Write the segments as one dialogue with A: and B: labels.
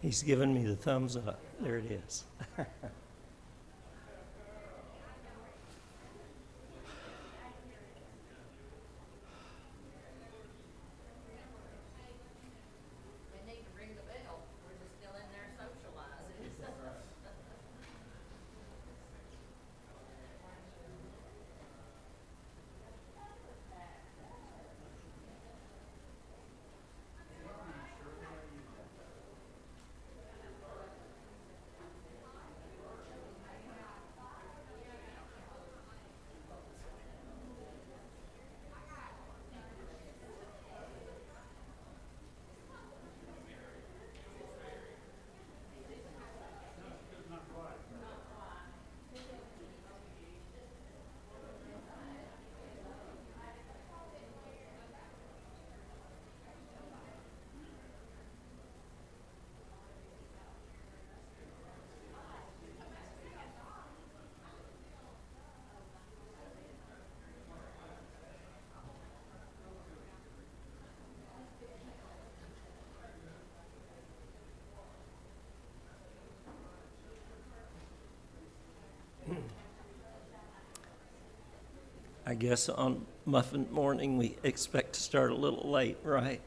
A: He's given me the thumbs up. There it is.
B: They need to ring the bell. We're just still in there socializing.
A: I guess on Muffin Morning, we expect to start a little late, right?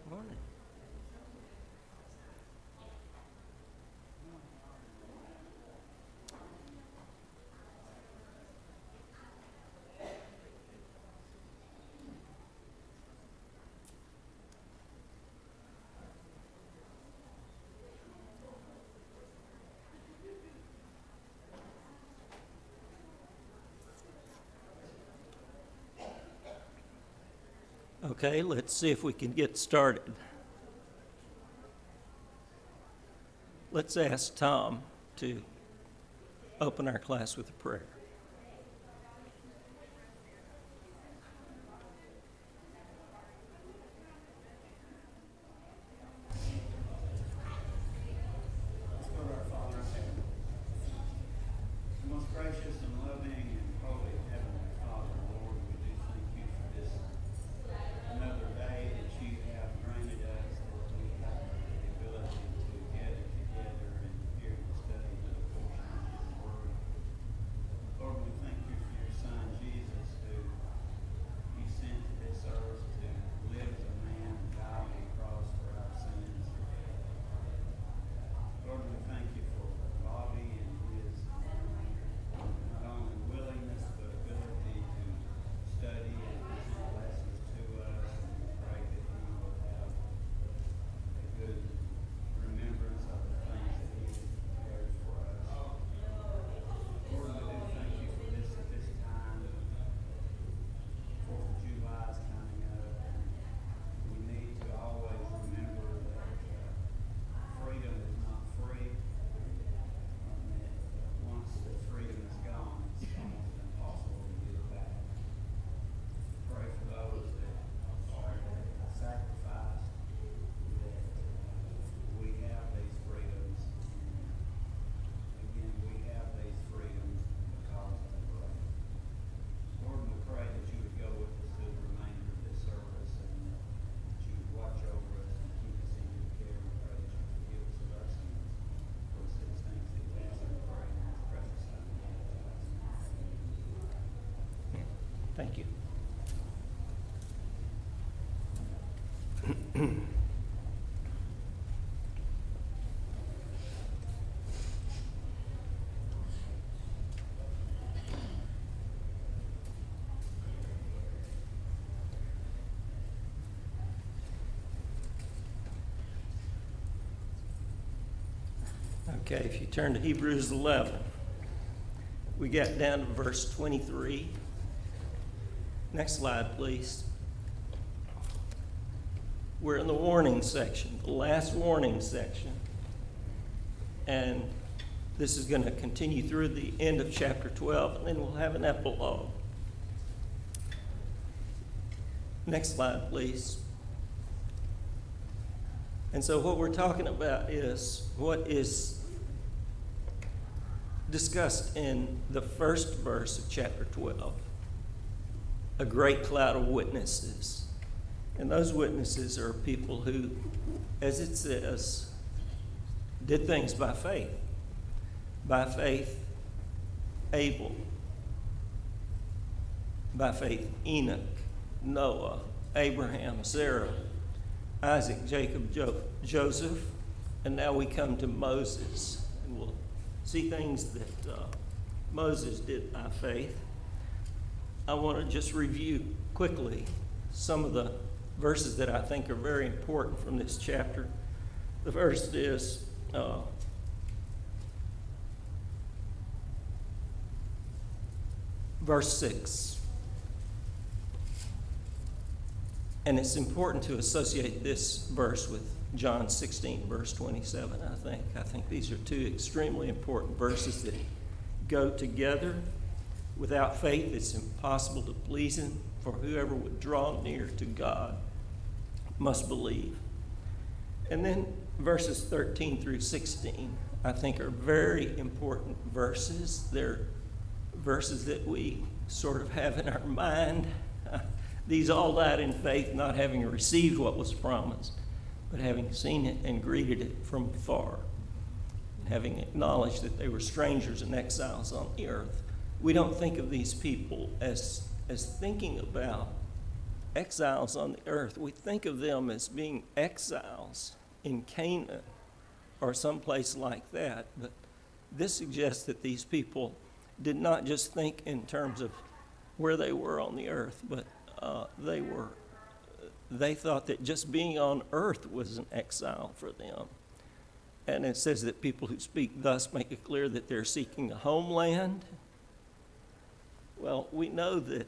A: Morning. Okay, let's see if we can get started. Let's ask Tom to open our class with a prayer.
C: Let's go to our Father in heaven. The most gracious and loving and holy Heavenly Father, Lord, we do thank you for this another day that you have granted us, that we have the ability to gather together and hear and study the portion of your word. Lord, we thank you for your Son, Jesus, who you sent to this earth to live as a man and die on the cross for our sins. Lord, we thank you for Bobby and his not only willingness but ability to study and present lessons to us, and we pray that he will have a good remembrance of the things that he has prepared for us. Lord, we do thank you for this at this time. 4th of July is coming up, and we need to always remember that freedom is not free, and that once the freedom is gone, it's almost impossible to get it back. Pray for those that are sacrificed, that we have these freedoms. And again, we have these freedoms because of the blood. Lord, we pray that you would go with us through the remainder of this service, and that you would watch over us and keep us in your care. We pray that you forgive us of our sins. For it's these things that we ask and pray in his precious Son, Jesus.
A: Thank you. Okay, if you turn to Hebrews 11, we got down to verse 23. Next slide, please. We're in the warning section, the last warning section. And this is going to continue through the end of chapter 12, and then we'll have an epilogue. Next slide, please. And so what we're talking about is what is discussed in the first verse of chapter 12. A great cloud of witnesses. And those witnesses are people who, as it says, did things by faith. By faith, Abel. By faith, Enoch, Noah, Abraham, Sarah, Isaac, Jacob, Joseph, and now we come to Moses. And we'll see things that Moses did by faith. I want to just review quickly some of the verses that I think are very important from this chapter. The first is verse 6. And it's important to associate this verse with John 16, verse 27, I think these are two extremely important verses that go together. Without faith, it's impossible to please him, for whoever would draw near to God must believe. And then verses 13 through 16, I think are very important verses. They're verses that we sort of have in our mind. These all died in faith, not having received what was promised, but having seen it and greeted it from afar, and having acknowledged that they were strangers and exiles on the earth. We don't think of these people as thinking about exiles on the earth. We think of them as being exiles in Canaan or someplace like that. But this suggests that these people did not just think in terms of where they were on the earth, but they thought that just being on earth was an exile for them. And it says that people who speak thus make it clear that they're seeking a homeland. Well, we know that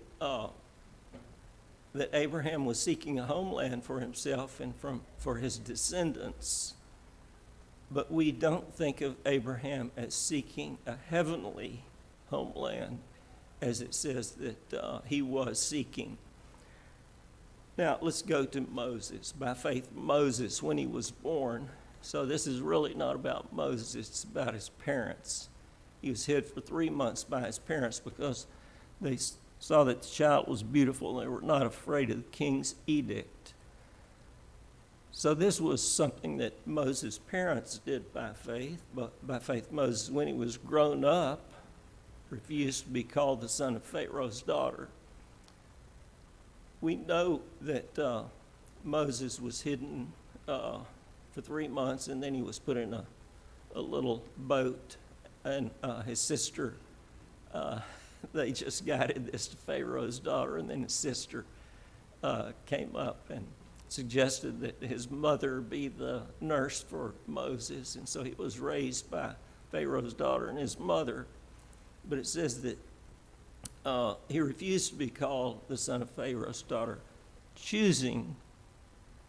A: that Abraham was seeking a homeland for himself and for his descendants. But we don't think of Abraham as seeking a heavenly homeland, as it says that he was seeking. Now, let's go to Moses. By faith, Moses, when he was born, so this is really not about Moses, it's about his parents. He was hid for 3 months by his parents because they saw that the child was beautiful and they were not afraid of the king's edict. So this was something that Moses' parents did by faith, but by faith Moses, when he was grown up, refused to be called the son of Pharaoh's daughter. We know that Moses was hidden for 3 months, and then he was put in a little boat, and his sister, they just guided this to Pharaoh's daughter, and then his sister came up and suggested that his mother be the nurse for Moses, and so he was raised by Pharaoh's daughter and his mother. But it says that he refused to be called the son of Pharaoh's daughter, choosing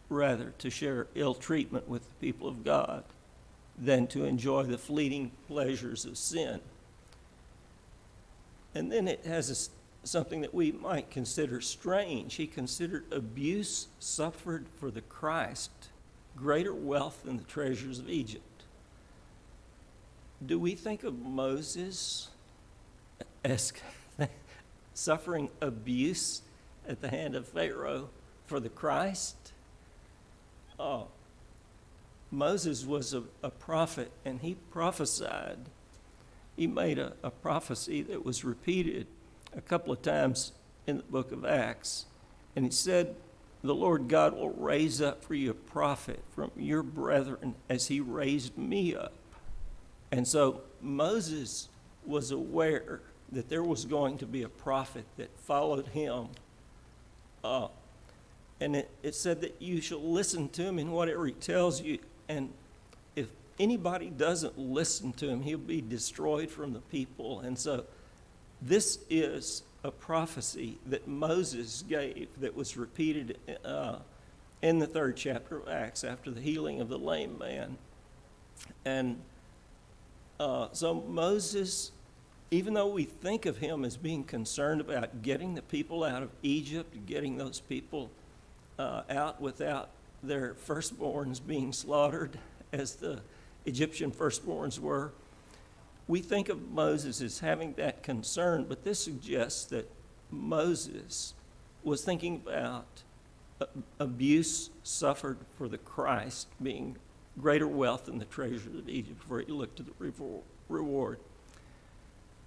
A: rather to share ill treatment with the people of God than to enjoy the fleeting pleasures of sin. And then it has something that we might consider strange. He considered abuse suffered for the Christ greater wealth than the treasures of Egypt. Do we think of Moses as suffering abuse at the hand of Pharaoh for the Christ? Moses was a prophet, and he prophesied. He made a prophecy that was repeated a couple of times in the book of Acts. And he said, the Lord God will raise up for you a prophet from your brethren as he raised me up. And so Moses was aware that there was going to be a prophet that followed him. And it said that you shall listen to him in whatever he tells you. And if anybody doesn't listen to him, he'll be destroyed from the people. And so this is a prophecy that Moses gave that was repeated in the 3rd chapter of Acts after the healing of the lame man. And so Moses, even though we think of him as being concerned about getting the people out of Egypt, getting those people out without their firstborns being slaughtered as the Egyptian firstborns were, we think of Moses as having that concern, but this suggests that Moses was thinking about abuse suffered for the Christ being greater wealth than the treasures of Egypt, where he looked to the reward.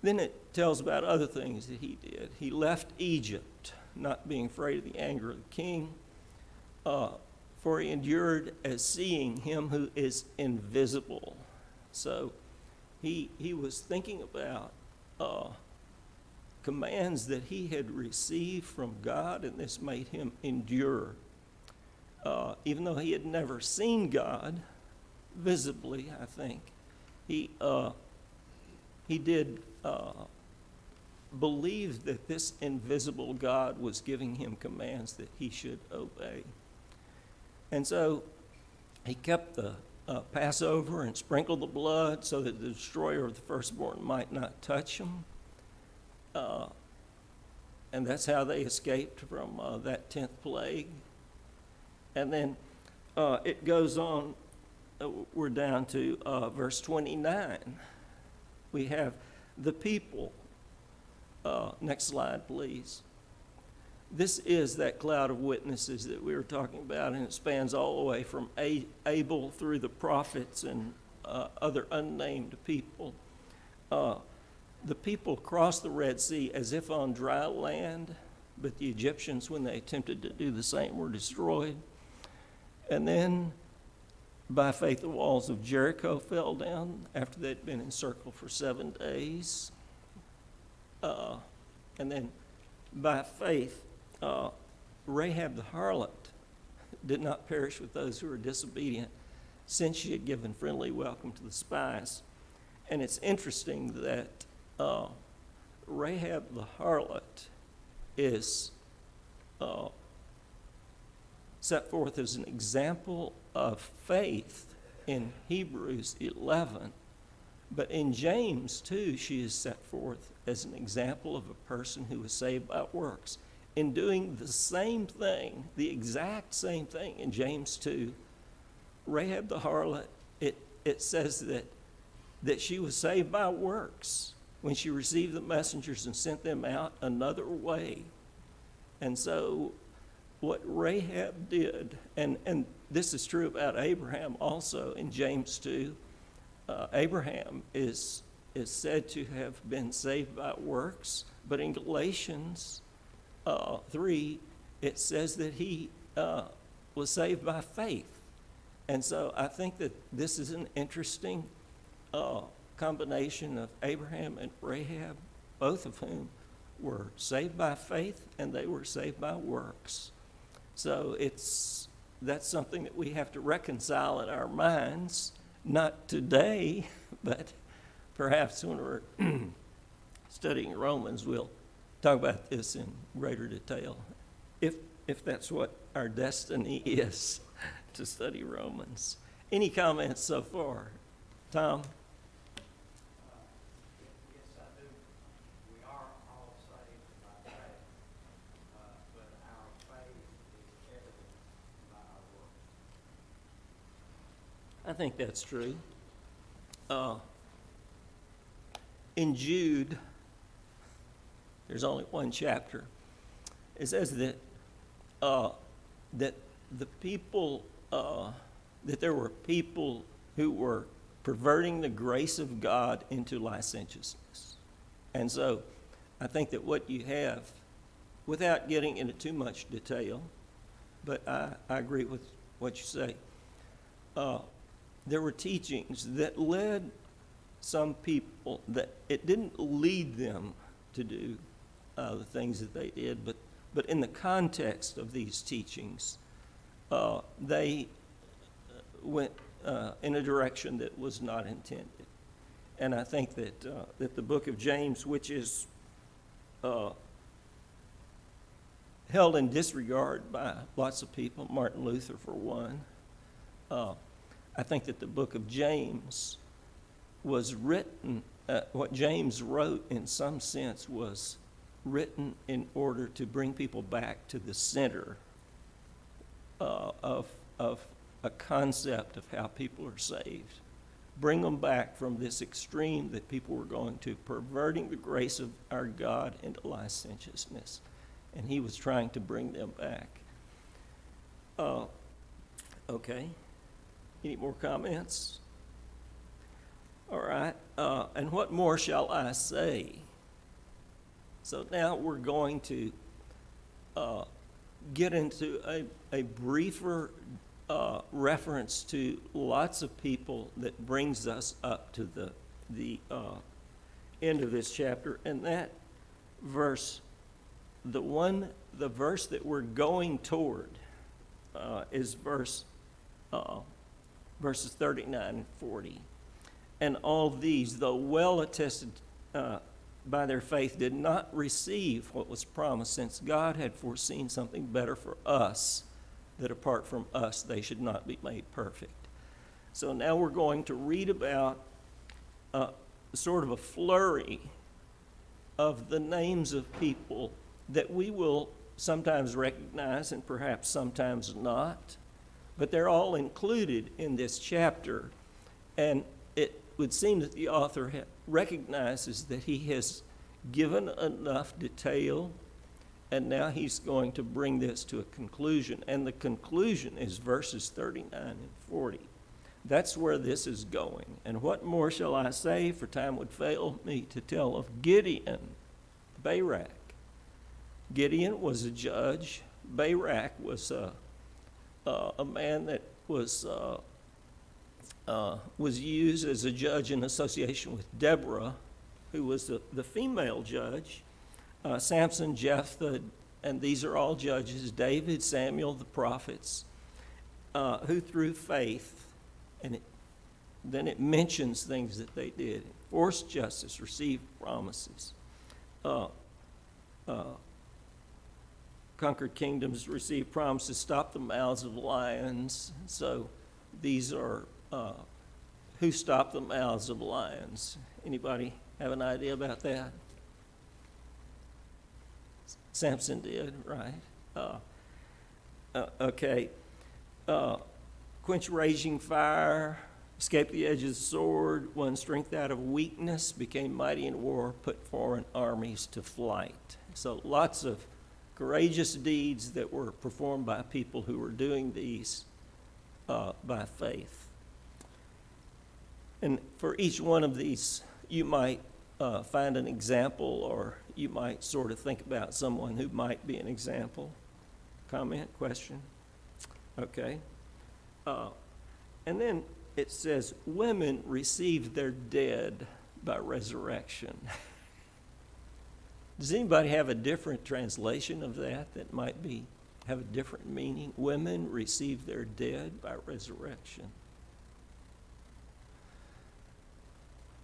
A: Then it tells about other things that he did. He left Egypt, not being afraid of the anger of the king, for he endured as seeing him who is invisible. So he was thinking about commands that he had received from God, and this made him endure. Even though he had never seen God visibly, I think, he did believe that this invisible God was giving him commands that he should obey. And so he kept the Passover and sprinkled the blood so that the destroyer of the firstborn might not touch him. And that's how they escaped from that 10th plague. And then it goes on, we're down to verse 29. We have the people. Next slide, please. This is that cloud of witnesses that we were talking about, and it spans all the way from Abel through the prophets and other unnamed people. The people crossed the Red Sea as if on dry land, but the Egyptians, when they attempted to do the same, were destroyed. And then, by faith, the walls of Jericho fell down after they'd been encircled for 7 days. And then, by faith, Rahab the harlot did not perish with those who were disobedient, since she had given friendly welcome to the spies. And it's interesting that Rahab the harlot is set forth as an example of faith in Hebrews 11. But in James 2, she is set forth as an example of a person who was saved by works. In doing the same thing, the exact same thing in James 2, Rahab the harlot, it says that she was saved by works when she received the messengers and sent them out another way. And so what Rahab did, and this is true about Abraham also in James 2, Abraham is said to have been saved by works, but in Galatians 3, it says that he was saved by faith. And so I think that this is an interesting combination of Abraham and Rahab, both of whom were saved by faith and they were saved by works. So that's something that we have to reconcile in our minds, not today, but perhaps when we're studying Romans, we'll talk about this in greater detail, if that's what our destiny is, to study Romans. Any comments so far? Tom?
D: Yes, I do. We are all saved by faith, but our faith is evident by our works.
A: I think that's true. In Jude, there's only one chapter. It says that the people, that there were people who were perverting the grace of God into licentiousness. And so I think that what you have, without getting into too much detail, but I agree with what you say, there were teachings that led some people, that it didn't lead them to do the things that they did, but in the context of these teachings, they went in a direction that was not intended. And I think that the book of James, which is held in disregard by lots of people, Martin Luther for one. I think that the book of James was written, what James wrote in some sense was written in order to bring people back to the center of a concept of how people are saved. Bring them back from this extreme that people were going to, perverting the grace of our God into licentiousness. And he was trying to bring them back. Okay. Any more comments? All right. And what more shall I say? So now we're going to get into a briefer reference to lots of people that brings us up to the end of this chapter. And that verse, the verse that we're going toward is verses 39 and 40. And all these, though well attested by their faith, did not receive what was promised, since God had foreseen something better for us, that apart from us they should not be made perfect. So now we're going to read about sort of a flurry of the names of people that we will sometimes recognize and perhaps sometimes not, but they're all included in this chapter. And it would seem that the author recognizes that he has given enough detail, and now he's going to bring this to a conclusion. And the conclusion is verses 39 and 40. That's where this is going. And what more shall I say, for time would fail me to tell of Gideon, Barak. Gideon was a judge. Barak was a man that was used as a judge in association with Deborah, who was the female judge. Samson, Jephthah, and these are all judges. David, Samuel, the prophets, who through faith, and then it mentions things that they did. Enforced justice, received promises. Conquered kingdoms, received promises, stopped the mouths of lions. So these are who stopped the mouths of lions. Anybody have an idea about that? Samson did, right? Okay. Quench raging fire, escaped the edge of the sword, won strength out of weakness, became mighty in war, put foreign armies to flight. So lots of courageous deeds that were performed by people who were doing these by faith. And for each one of these, you might find an example, or you might sort of think about someone who might be an example. Comment, question? Okay. And then it says, women received their dead by resurrection. Does anybody have a different translation of that might have a different meaning? Women received their dead by resurrection.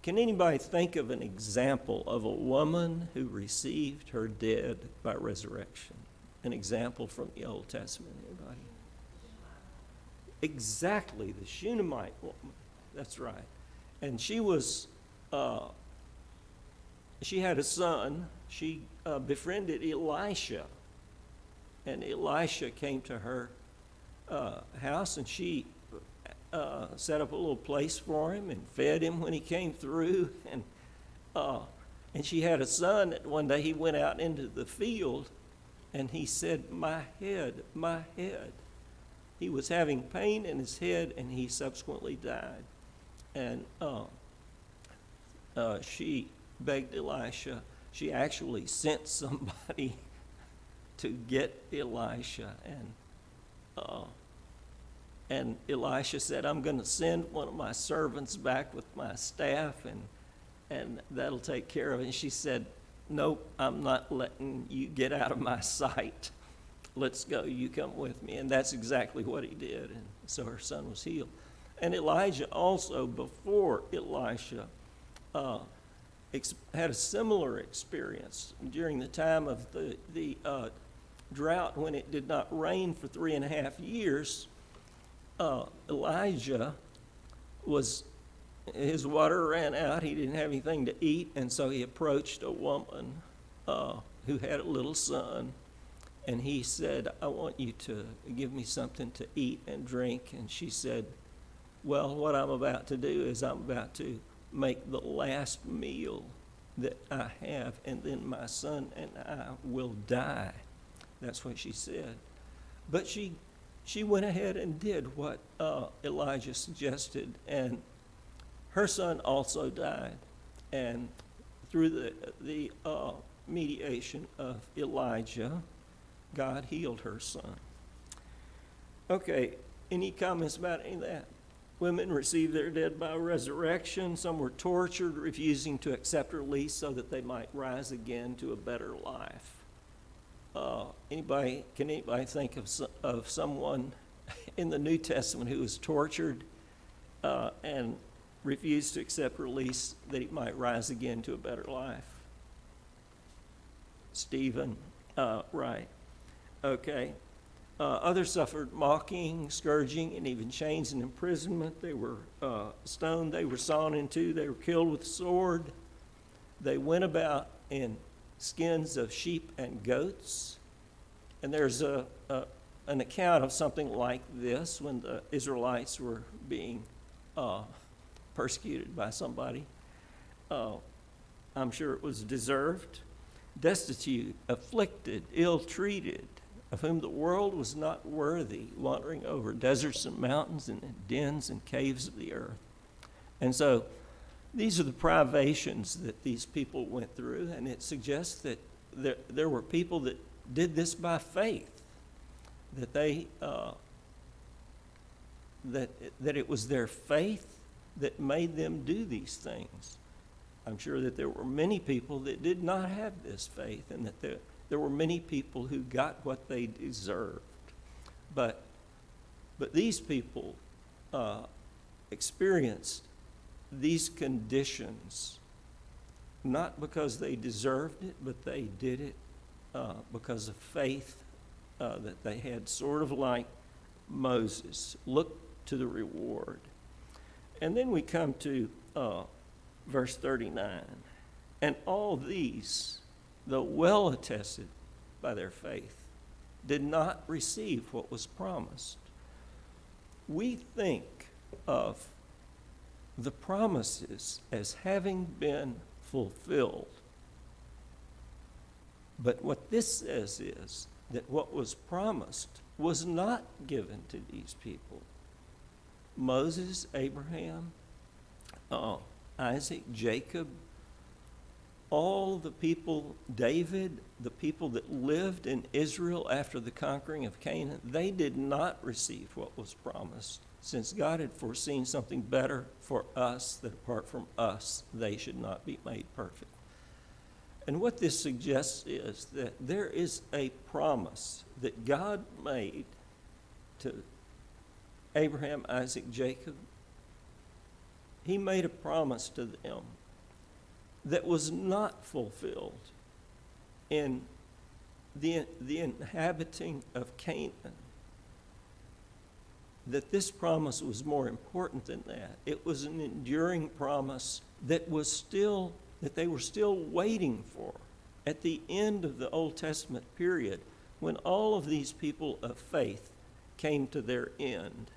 A: Can anybody think of an example of a woman who received her dead by resurrection? An example from the Old Testament, anybody? Exactly, the Shunammite woman. That's right. And she was, she had a son. She befriended Elisha. And Elisha came to her house, and she set up a little place for him and fed him when he came through. And she had a son that one day he went out into the field, and he said, "My head, my head." He was having pain in his head, and he subsequently died. And she begged Elisha. She actually sent somebody to get Elisha, and Elisha said, "I'm going to send one of my servants back with my staff, and that'll take care of it." And she said, "Nope, I'm not letting you get out of my sight. Let's go, you come with me." And that's exactly what he did, and so her son was healed. And Elijah also, before Elisha, had a similar experience during the time of the drought when it did not rain for 3.5 years, Elijah his water ran out. He didn't have anything to eat, and so he approached a woman who had a little son, and he said, I want you to give me something to eat and drink. And she said, well, what I'm about to do is I'm about to make the last meal that I have, and then my son and I will die. That's what she said. But she went ahead and did what Elijah suggested, and her son also died. And through the mediation of Elijah, God healed her son. Okay, any comments about any of that? Women received their dead by resurrection. Some were tortured, refusing to accept release so that they might rise again to a better life. Can anybody think of someone in the New Testament who was tortured and refused to accept release that he might rise again to a better life? Stephen, right. Okay. Others suffered mocking, scourging, and even chains and imprisonment. They were stoned, they were sawn in two, they were killed with the sword. They went about in skins of sheep and goats. And there's an account of something like this when the Israelites were being persecuted by somebody. I'm sure it was deserved. Destitute, afflicted, ill-treated, of whom the world was not worthy, wandering over deserts and mountains and in dens and caves of the earth. And so these are the privations that these people went through, and it suggests that there were people that did this by faith, that that it was their faith that made them do these things. I'm sure that there were many people that did not have this faith, and that there were many people who got what they deserved. But these people experienced these conditions not because they deserved it, but they did it because of faith that they had, sort of like Moses. Look to the reward. And then we come to verse 39. And all these, though well attested by their faith, did not receive what was promised. We think of the promises as having been fulfilled. But what this says is that what was promised was not given to these people. Moses, Abraham, Isaac, Jacob, all the people, David, the people that lived in Israel after the conquering of Canaan, they did not receive what was promised, since God had foreseen something better for us, that apart from us, they should not be made perfect. And what this suggests is that there is a promise that God made to Abraham, Isaac, Jacob. He made a promise to them that was not fulfilled in the inhabiting of Canaan. That this promise was more important than that. It was an enduring promise that they were still waiting for at the end of the Old Testament period, when all of these people of faith came to their end.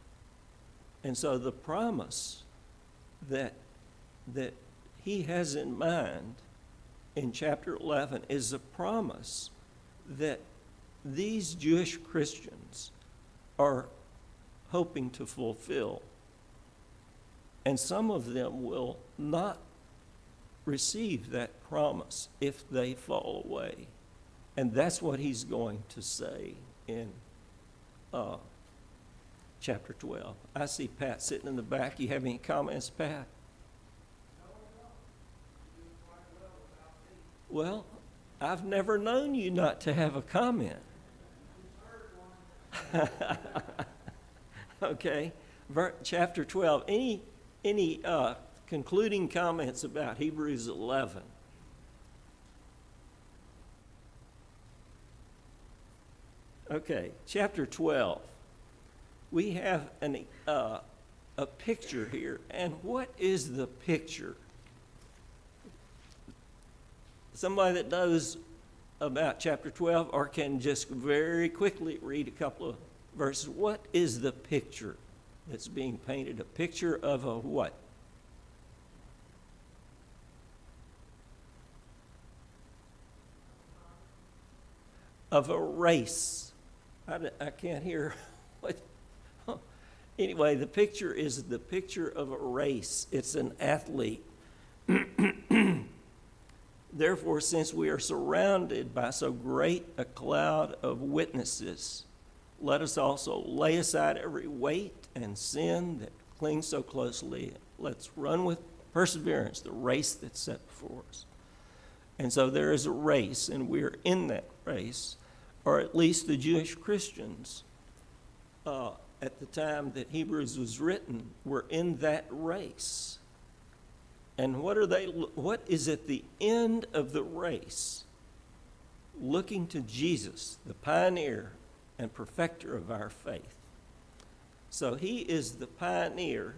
A: And so the promise that he has in mind in chapter 11 is a promise that these Jewish Christians are hoping to fulfill. And some of them will not receive that promise if they fall away. And that's what he's going to say in chapter 12. I see Pat sitting in the back. You have any comments, Pat? Well, I've never known you not to have a comment. Okay, chapter 12. Any concluding comments about Hebrews 11? Okay, chapter 12. We have a picture here. And what is the picture? Somebody that knows about chapter 12 or can just very quickly read a couple of verses. What is the picture that's being painted? A picture of a what? Of a race. I can't hear what. Anyway, the picture is the picture of a race. It's an athlete. Therefore, since we are surrounded by so great a cloud of witnesses, let us also lay aside every weight and sin that clings so closely. Let's run with perseverance the race that's set before us. And so there is a race, and we're in that race, or at least the Jewish Christians at the time that Hebrews was written were in that race. And what is at the end of the race? Looking to Jesus, the pioneer and perfecter of our faith. So he is the pioneer.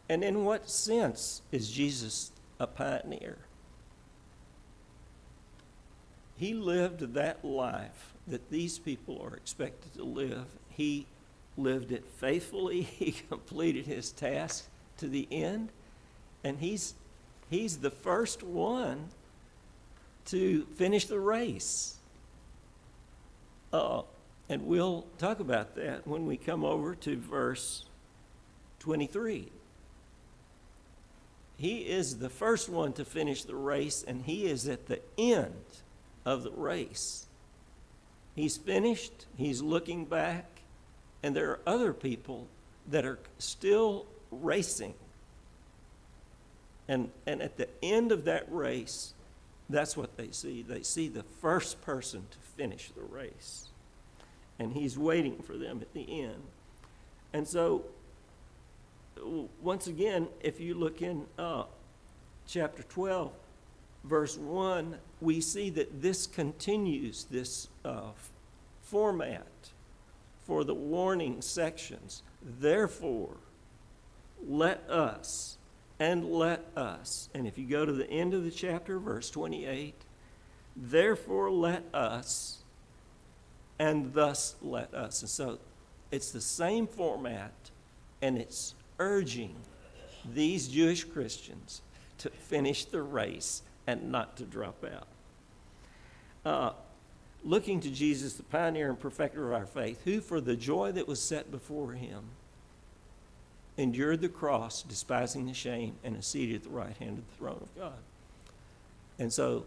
A: And in what sense is Jesus a pioneer? He lived that life that these people are expected to live. He lived it faithfully. He completed his task to the end. And he's the first one to finish the race. And we'll talk about that when we come over to verse 23. He is the first one to finish the race, and he is at the end of the race. He's finished, he's looking back, and there are other people that are still racing. And at the end of that race, that's what they see. They see the first person to finish the race. And he's waiting for them at the end. And so, once again, if you look in chapter 12, verse 1, we see that this continues, this format for the warning sections. Therefore, let us. And let us. And if you go to the end of the chapter, verse 28, therefore let us, and thus let us. And so it's the same format, and it's urging these Jewish Christians to finish the race and not to drop out. Looking to Jesus, the pioneer and perfecter of our faith, who for the joy that was set before him endured the cross, despising the shame, and is seated at the right hand of the throne of God. And so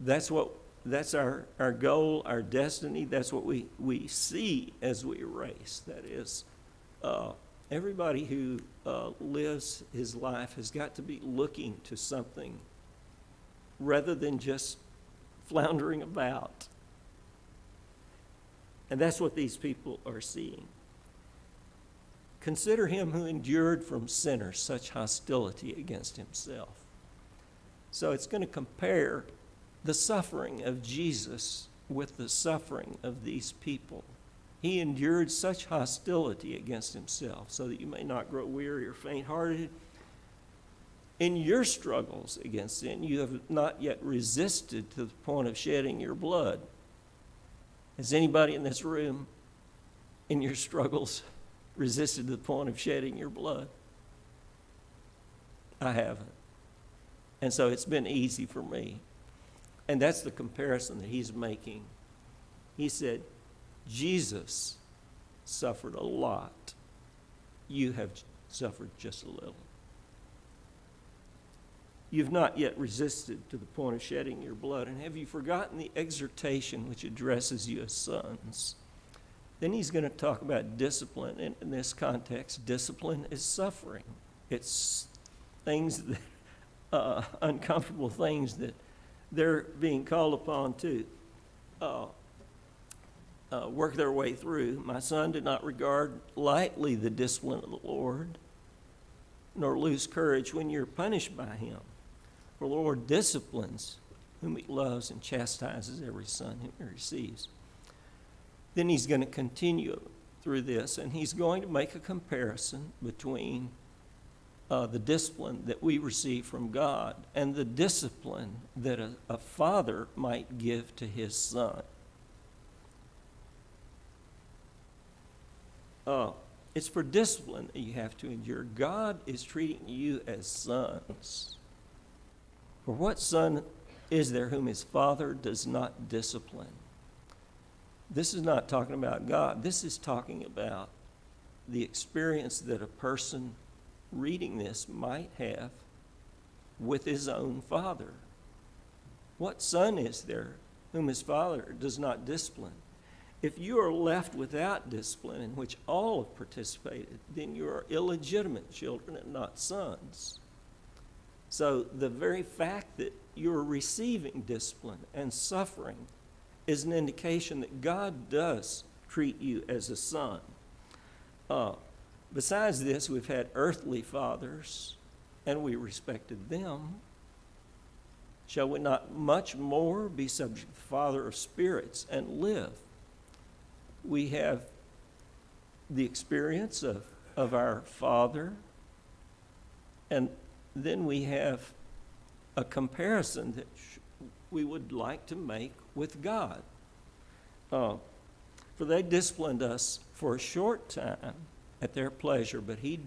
A: that's our goal, our destiny. That's what we see as we race. That is, everybody who lives his life has got to be looking to something rather than just floundering about. And that's what these people are seeing. Consider him who endured from sinners such hostility against himself. So it's going to compare the suffering of Jesus with the suffering of these people. He endured such hostility against himself so that you may not grow weary or faint-hearted. In your struggles against sin, you have not yet resisted to the point of shedding your blood. Has anybody in this room, in your struggles, resisted to the point of shedding your blood? I haven't. And so it's been easy for me. And that's the comparison that he's making. He said, Jesus suffered a lot. You have suffered just a little. You've not yet resisted to the point of shedding your blood. And have you forgotten the exhortation which addresses you as sons? Then he's going to talk about discipline. In this context, discipline is suffering. It's things that, uncomfortable things that they're being called upon to work their way through. My son, did not regard lightly the discipline of the Lord, nor lose courage when you're punished by him. For the Lord disciplines whom he loves and chastises every son whom he receives. Then he's going to continue through this, and he's going to make a comparison between the discipline that we receive from God and the discipline that a father might give to his son. It's for discipline that you have to endure. God is treating you as sons. For what son is there whom his father does not discipline? This is not talking about God. This is talking about the experience that a person reading this might have with his own father. What son is there whom his father does not discipline? If you are left without discipline, in which all have participated, then you are illegitimate children and not sons. So the very fact that you're receiving discipline and suffering is an indication that God does treat you as a son. Besides this, we've had earthly fathers, and we respected them. Shall we not much more be subject to the Father of spirits and live? We have the experience of our Father, and then we have a comparison that we would like to make with God. For they disciplined us for a short time at their pleasure, but he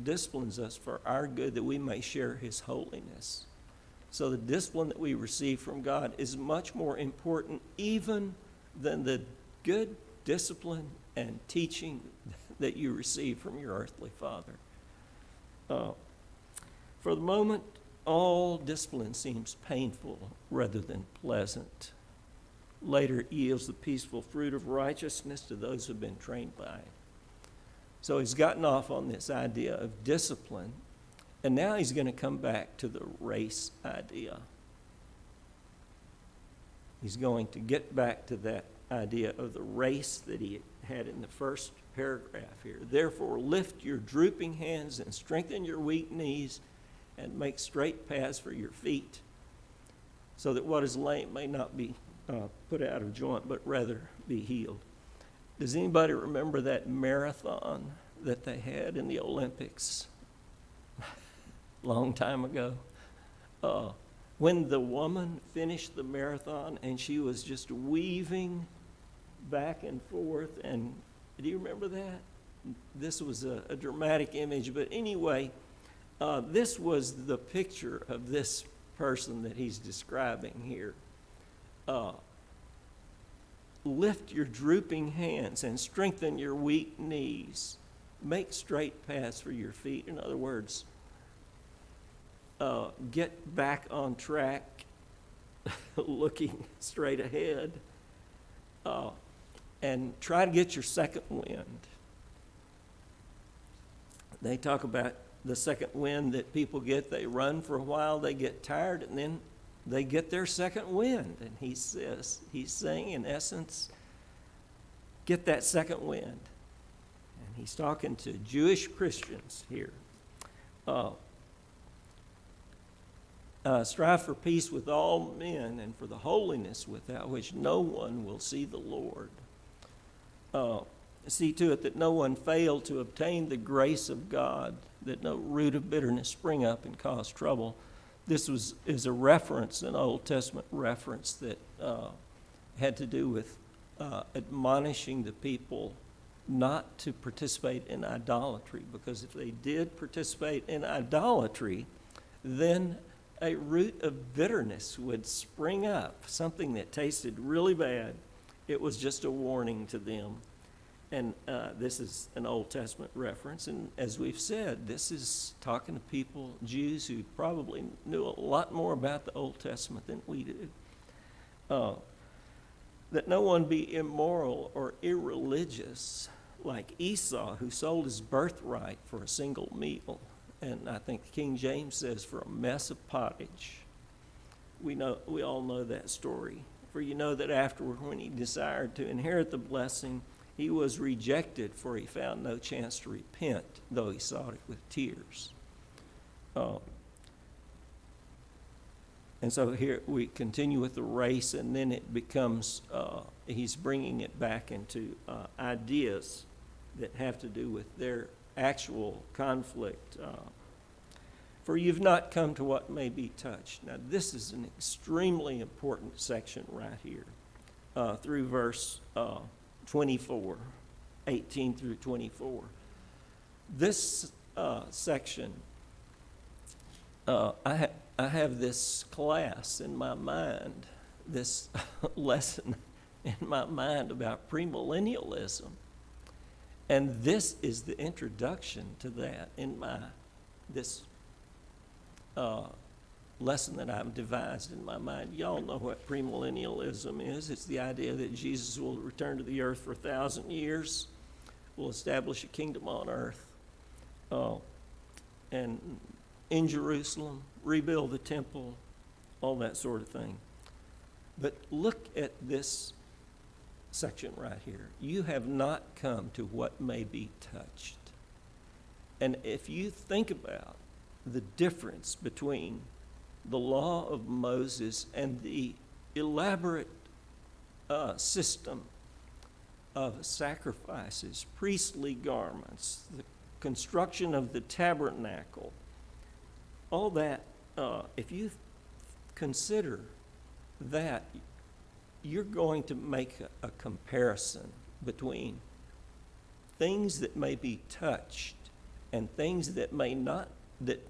A: disciplines us for our good, that we may share his holiness. So the discipline that we receive from God is much more important even than the good discipline and teaching that you receive from your earthly father. For the moment, all discipline seems painful rather than pleasant. Later, it yields the peaceful fruit of righteousness to those who have been trained by it. So he's gotten off on this idea of discipline, and now he's going to come back to the race idea. He's going to get back to that idea of the race that he had in the first paragraph here. Therefore, lift your drooping hands and strengthen your weak knees and make straight paths for your feet, so that what is lame may not be put out of joint, but rather be healed. Does anybody remember that marathon that they had in the Olympics long time ago? When the woman finished the marathon and she was just weaving back and forth, and do you remember that? This was a dramatic image, but anyway, this was the picture of this person that he's describing here. Lift your drooping hands and strengthen your weak knees. Make straight paths for your feet. In other words, get back on track, looking straight ahead, and try to get your second wind. They talk about the second wind that people get. They run for a while, they get tired, and then they get their second wind. And he's saying, in essence, get that second wind. And he's talking to Jewish Christians here. Strive for peace with all men and for the holiness without which no one will see the Lord. See to it that no one fail to obtain the grace of God, that no root of bitterness spring up and cause trouble. This is a reference, an Old Testament reference that had to do with admonishing the people not to participate in idolatry, because if they did participate in idolatry, then a root of bitterness would spring up, something that tasted really bad. It was just a warning to them. And this is an Old Testament reference, and as we've said, this is talking to people, Jews, who probably knew a lot more about the Old Testament than we do. That no one be immoral or irreligious like Esau, who sold his birthright for a single meal. And I think King James says for a mess of pottage. We all know that story. For you know that afterward, when he desired to inherit the blessing, he was rejected, for he found no chance to repent, though he sought it with tears. And so here we continue with the race, and then it becomes he's bringing it back into ideas that have to do with their actual conflict. For you've not come to what may be touched. Now, this is an extremely important section right here, through verse 24, 18 through 24. This section, I have this class in my mind, this lesson in my mind about premillennialism. And this is the introduction to that in this lesson that I've devised in my mind. Y'all know what premillennialism is. It's the idea that Jesus will return to the earth for 1,000 years, will establish a kingdom on earth, and in Jerusalem, rebuild the temple, all that sort of thing. But look at this section right here. You have not come to what may be touched. And if you think about the difference between the law of Moses and the elaborate system of sacrifices, priestly garments, the construction of the tabernacle, all that, if you consider that, you're going to make a comparison between things that may be touched and things that may not, that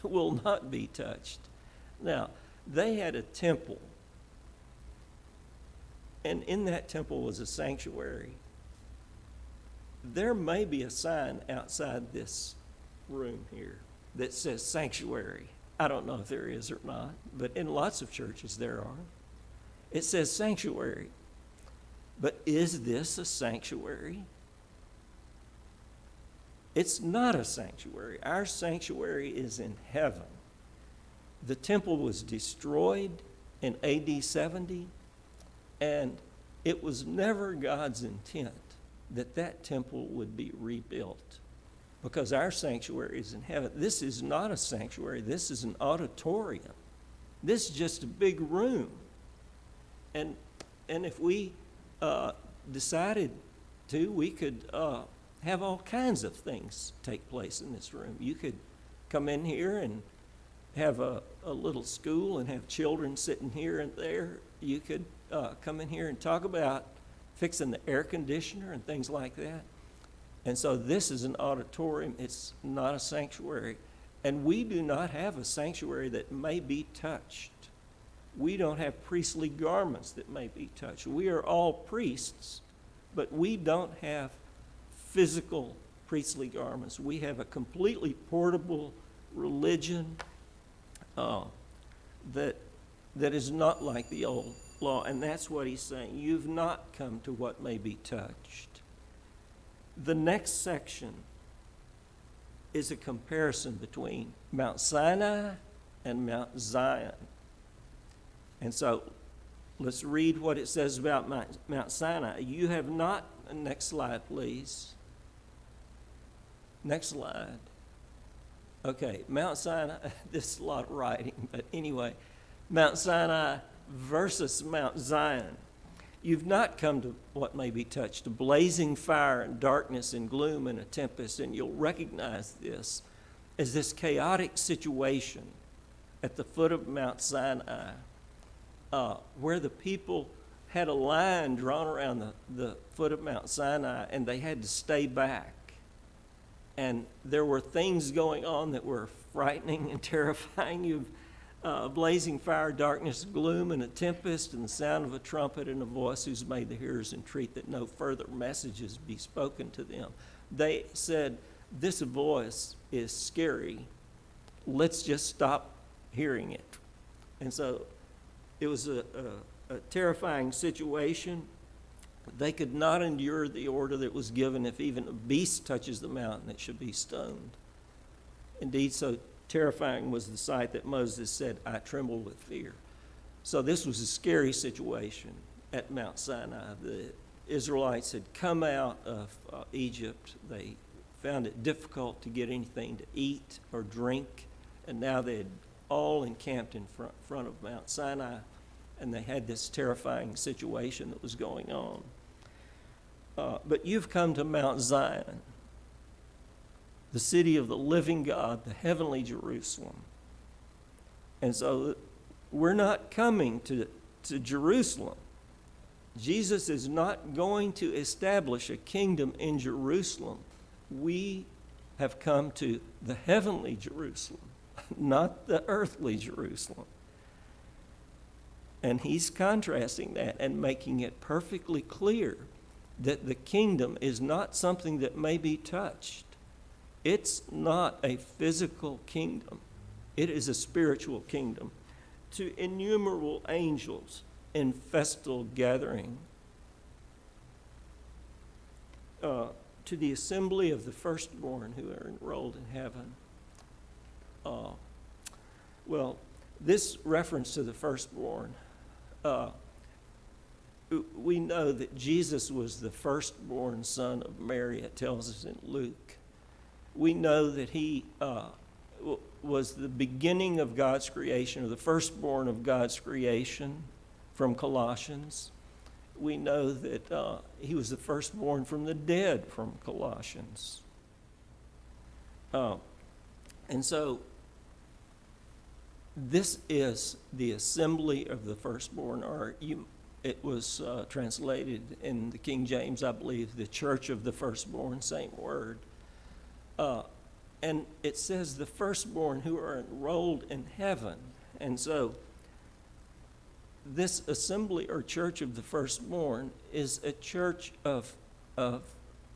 A: will not be touched. Now, they had a temple, and in that temple was a sanctuary. There may be a sign outside this room here that says sanctuary. I don't know if there is or not, but in lots of churches there are. It says sanctuary. But is this a sanctuary? It's not a sanctuary. Our sanctuary is in heaven. The temple was destroyed in AD 70, and it was never God's intent that that temple would be rebuilt, because our sanctuary is in heaven. This is not a sanctuary. This is an auditorium. This is just a big room. And if we decided to, we could have all kinds of things take place in this room. You could come in here and have a little school and have children sitting here and there. You could come in here and talk about fixing the air conditioner and things like that. And so this is an auditorium. It's not a sanctuary. And we do not have a sanctuary that may be touched. We don't have priestly garments that may be touched. We are all priests, but we don't have physical priestly garments. We have a completely portable religion that is not like the old law. And that's what he's saying. You've not come to what may be touched. The next section is a comparison between Mount Sinai and Mount Zion. And so let's read what it says about Mount Sinai. You have not, next slide please. Next slide. Okay, Mount Sinai, this is a lot of writing, but anyway, Mount Sinai versus Mount Zion. You've not come to what may be touched, a blazing fire and darkness and gloom and a tempest, and you'll recognize this as this chaotic situation at the foot of Mount Sinai, where the people had a line drawn around the foot of Mount Sinai, and they had to stay back. And there were things going on that were frightening and terrifying. You've blazing fire, darkness, gloom, and a tempest, and the sound of a trumpet and a voice who's made the hearers entreat that no further messages be spoken to them. They said, this voice is scary. Let's just stop hearing it. And so it was a terrifying situation. They could not endure the order that was given. If even a beast touches the mountain, it should be stoned. Indeed, so terrifying was the sight that Moses said, I tremble with fear. So this was a scary situation at Mount Sinai. The Israelites had come out of Egypt. They found it difficult to get anything to eat or drink, and now they had all encamped in front of Mount Sinai. and they had this terrifying situation that was going on. But you've come to Mount Zion, the city of the living God, the heavenly Jerusalem. And so we're not coming to Jerusalem. Jesus is not going to establish a kingdom in Jerusalem. We have come to the heavenly Jerusalem, not the earthly Jerusalem. And he's contrasting that and making it perfectly clear that the kingdom is not something that may be touched. It's not a physical kingdom. It is a spiritual kingdom. To innumerable angels in festal gathering, to the assembly of the firstborn who are enrolled in heaven. Well, this reference to the firstborn, we know that Jesus was the firstborn son of Mary, it tells us in Luke. We know that he was the beginning of God's creation, or the firstborn of God's creation, from Colossians. We know that he was the firstborn from the dead, from Colossians. And so this is the assembly of the firstborn, or it was translated in the King James, I believe, the church of the firstborn, same word. And it says the firstborn who are enrolled in heaven. And so this assembly or church of the firstborn is a church of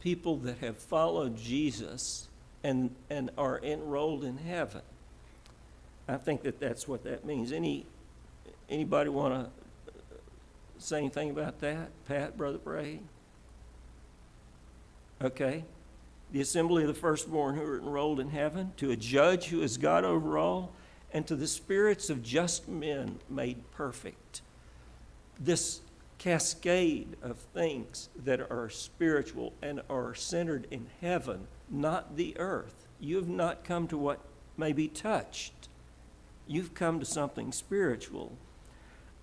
A: people that have followed Jesus and are enrolled in heaven. I think that that's what that means. Anybody want to say anything about that? Pat, Brother Bray? Okay. The assembly of the firstborn who are enrolled in heaven, to a judge who is God over all, and to the spirits of just men made perfect. This cascade of things that are spiritual and are centered in heaven, not the earth. You have not come to what may be touched. You've come to something spiritual.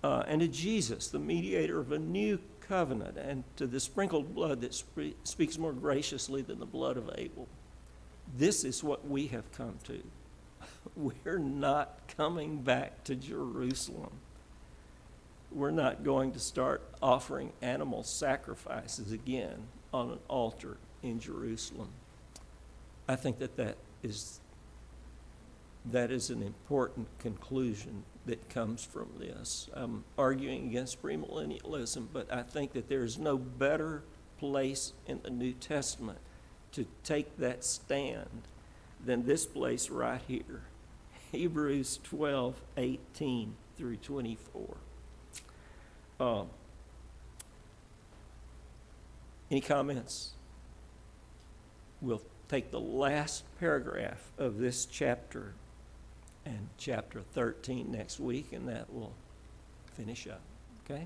A: And to Jesus, the mediator of a new covenant, and to the sprinkled blood that speaks more graciously than the blood of Abel. This is what we have come to. We're not coming back to Jerusalem. We're not going to start offering animal sacrifices again on an altar in Jerusalem. I think that is an important conclusion that comes from this. I'm arguing against premillennialism, but I think that there is no better place in the New Testament to take that stand than this place right here, Hebrews 12:18 through 24. Any comments? We'll take the last paragraph of this chapter and chapter 13 next week, and that will finish up. Okay?